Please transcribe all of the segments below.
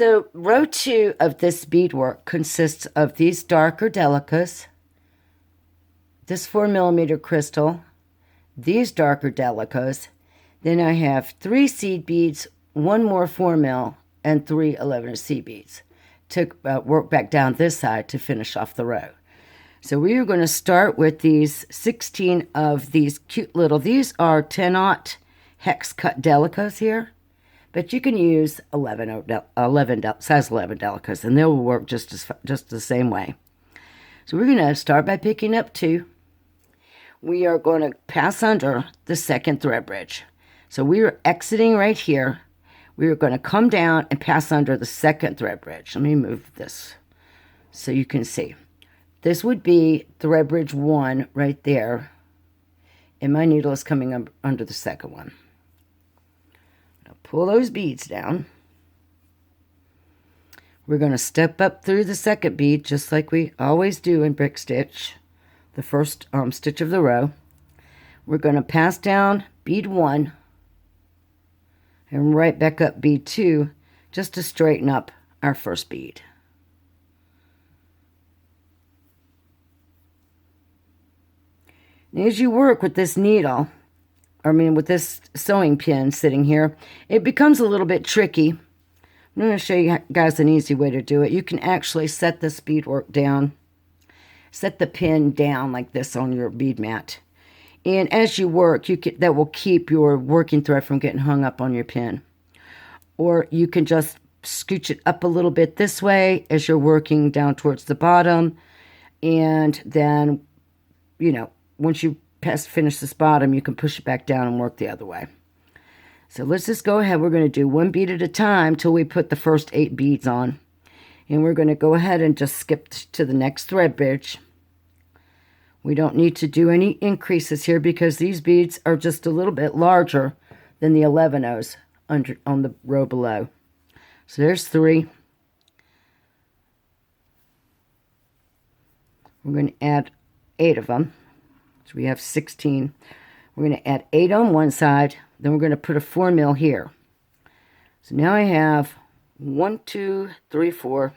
So row 2 of this beadwork consists of these darker delicas, this 4mm crystal, these darker delicas. Then I have 3 seed beads, 1 more 4mm, and 3 11C beads to work back down this side to finish off the row. So we are going to start with these 16 of these cute little, these are 10-aught hex cut delicas here, but you can use size 11 delicas, and they'll work just the same way. So we're going to start by picking up 2. We are going to pass under the second thread bridge. So we are exiting right here. We are going to come down and pass under the second thread bridge. Let me move this so you can see. This would be thread bridge 1 right there, and my needle is coming up under the second one. Now pull those beads down. We're going to step up through the second bead just like we always do in brick stitch, the first stitch of the row. We're going to pass down bead 1 and right back up bead 2 just to straighten up our first bead. As you work with this needle, with this sewing pin sitting here, it becomes a little bit tricky. I'm going to show you guys an easy way to do it. You can actually set this beadwork down, set the pin down like this on your bead mat. And as you work, that will keep your working thread from getting hung up on your pin. Or you can just scooch it up a little bit this way as you're working down towards the bottom. And then, once you finish this bottom, you can push it back down and work the other way. So let's just go ahead. We're going to do 1 bead at a time till we put the first 8 beads on. And we're going to go ahead and just skip to the next thread bridge. We don't need to do any increases here because these beads are just a little bit larger than the 11Os on the row below. So there's 3. We're going to add 8 of them. So we have 16. We're going to add 8 on one side. Then we're going to put a 4mm here. So now I have 1, 2, 3, 4.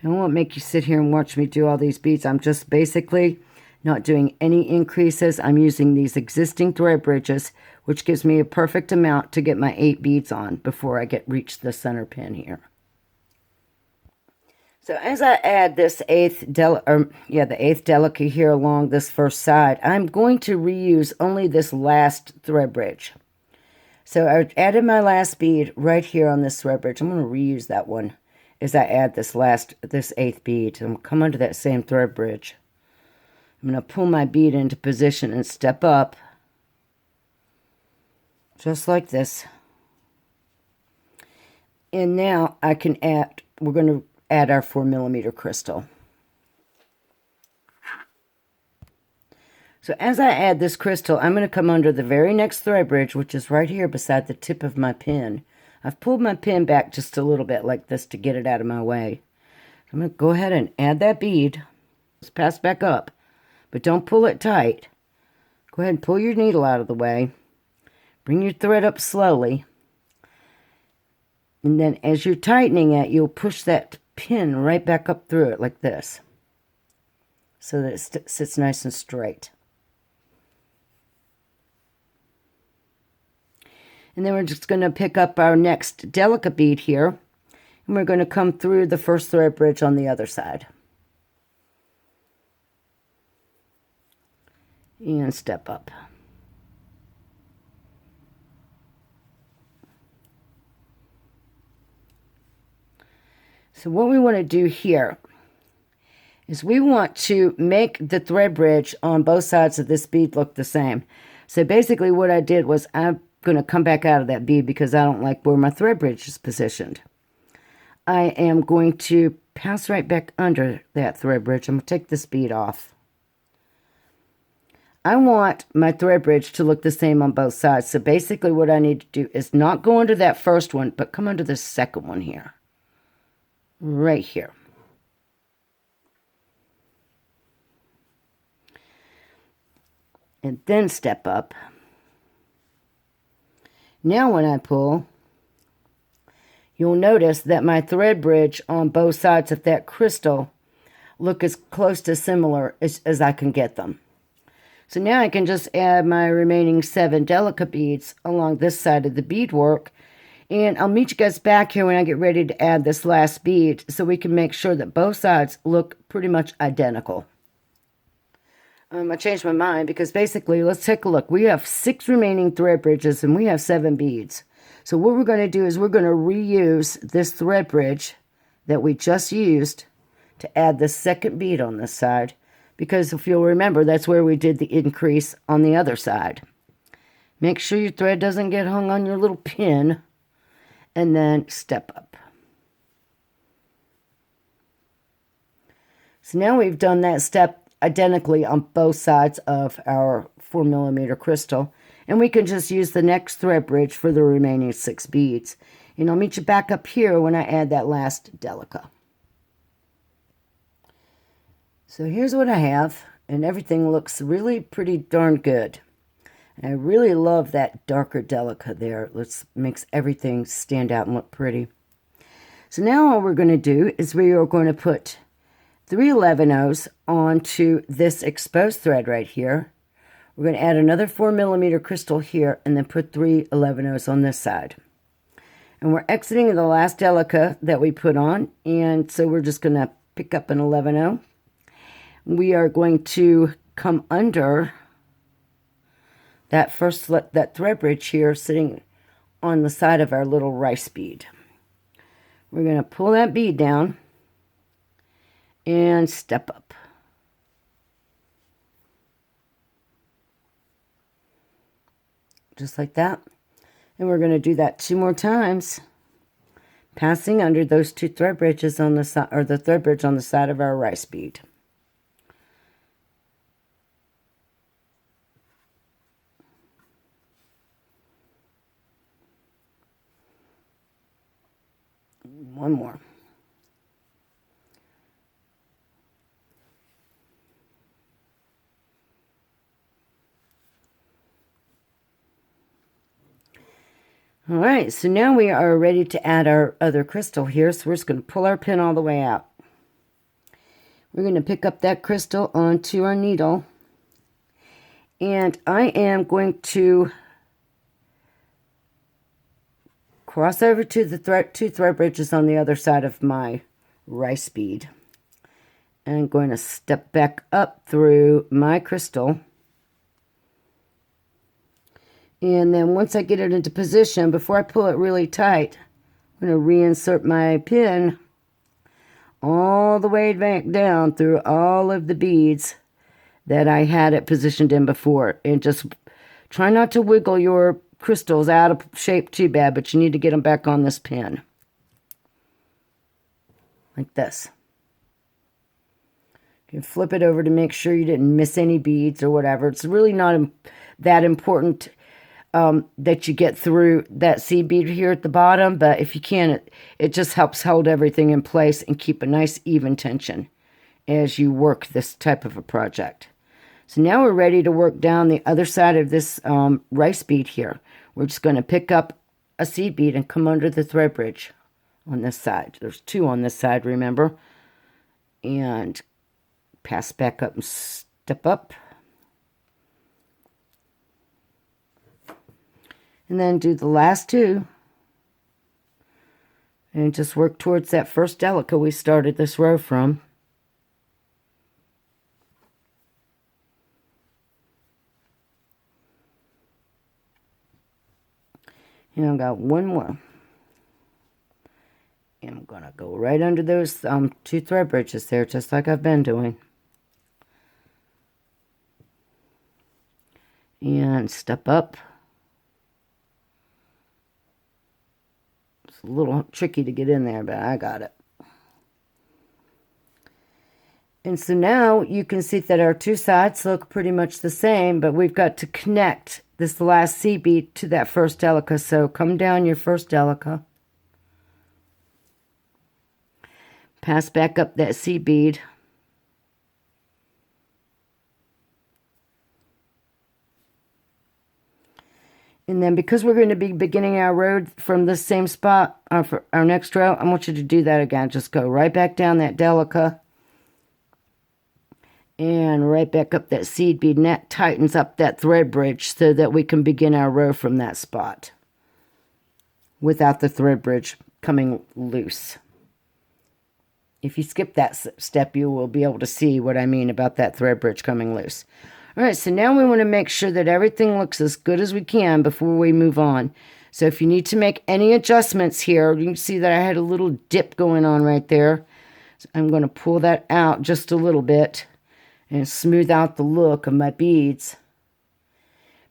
I won't make you sit here and watch me do all these beads. I'm just basically not doing any increases. I'm using these existing thread bridges, which gives me a perfect amount to get my 8 beads on before I reach the center pin here. So as I add this the 8th delicate here along this first side, I'm going to reuse only this last thread bridge. So I added my last bead right here on this thread bridge. I'm going to reuse that one as I add this 8th bead. I'm going to come under that same thread bridge. I'm going to pull my bead into position and step up, just like this. And now we're going to add our 4mm crystal. So as I add this crystal, I'm going to come under the very next thread bridge, which is right here beside the tip of my pin. I've pulled my pin back just a little bit like this to get it out of my way. I'm going to go ahead and add that bead. Just pass back up, but don't pull it tight. Go ahead and pull your needle out of the way. Bring your thread up slowly. And then as you're tightening it, you'll push that pin right back up through it like this, so that it sits nice and straight. And then we're just going to pick up our next delicate bead here, and we're going to come through the first thread bridge on the other side. And step up. So what we want to do here is we want to make the thread bridge on both sides of this bead look the same. So basically what I did was I'm going to come back out of that bead because I don't like where my thread bridge is positioned. I am going to pass right back under that thread bridge. I'm going to take this bead off. I want my thread bridge to look the same on both sides. So basically what I need to do is not go under that first one, but come under the second one here. Right here. and then step up. Now when I pull, you'll notice that my thread bridge on both sides of that crystal look as close to similar as I can get them. So now I can just add my remaining 7 delicate beads along this side of the beadwork. And I'll meet you guys back here when I get ready to add this last bead so we can make sure that both sides look pretty much identical. I changed my mind because basically, let's take a look. We have 6 remaining thread bridges and we have 7 beads. So what we're going to do is we're going to reuse this thread bridge that we just used to add the second bead on this side. Because if you'll remember, that's where we did the increase on the other side. Make sure your thread doesn't get hung on your little pin. And then step up. So now we've done that step identically on both sides of our 4mm crystal. And we can just use the next thread bridge for the remaining 6 beads. And I'll meet you back up here when I add that last delica. So here's what I have, and everything looks really pretty darn good. And I really love that darker delica there. It makes everything stand out and look pretty. So now all we're going to do is we are going to put 3 11/0s onto this exposed thread right here. We're going to add another 4mm crystal here and then put 3 11/0s on this side. And we're exiting the last delica that we put on, and so we're just going to pick up an 11/0. We are going to come under that that thread bridge here sitting on the side of our little rice bead. We're going to pull that bead down and step up. Just like that. And we're going to do that 2 more times, passing under those 2 thread bridges on the side, or the thread bridge on the side of our rice bead. One more. All right, so now we are ready to add our other crystal here. So we're just going to pull our pin all the way out. We're going to pick up that crystal onto our needle. And I am going to cross over to the 2 thread bridges on the other side of my rice bead. And I'm going to step back up through my crystal. And then once I get it into position, before I pull it really tight, I'm going to reinsert my pin all the way back down through all of the beads that I had it positioned in before. And just try not to wiggle your crystals out of shape too bad, but you need to get them back on this pin. Like this. You can flip it over to make sure you didn't miss any beads or whatever. It's really not that important that you get through that seed bead here at the bottom, but if you can, it just helps hold everything in place and keep a nice even tension as you work this type of a project. So now we're ready to work down the other side of this rice bead here. We're just going to pick up a seed bead and come under the thread bridge on this side. There's 2 on this side, remember, and pass back up and step up. And then do the last 2. And just work towards that first delica we started this row from. And I've got 1 more. And I'm going to go right under those 2 thread bridges there, just like I've been doing. And step up. It's a little tricky to get in there, but I got it. And so now you can see that our 2 sides look pretty much the same, but we've got to connect this last seed bead to that first delica. So come down your first delica. Pass back up that seed bead. And then because we're going to be beginning our row from the same spot for our next row, I want you to do that again. Just go right back down that delica and right back up that seed bead, and that tightens up that thread bridge so that we can begin our row from that spot without the thread bridge coming loose. If you skip that step, you will be able to see what I mean about that thread bridge coming loose. All right, so now we want to make sure that everything looks as good as we can before we move on. So if you need to make any adjustments here, you can see that I had a little dip going on right there. So I'm going to pull that out just a little bit and smooth out the look of my beads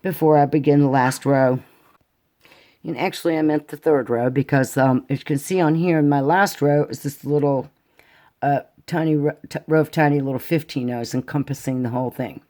before I begin the last row. And actually I meant the third row because as you can see on here, my last row is this little tiny row of tiny little 15 O's encompassing the whole thing.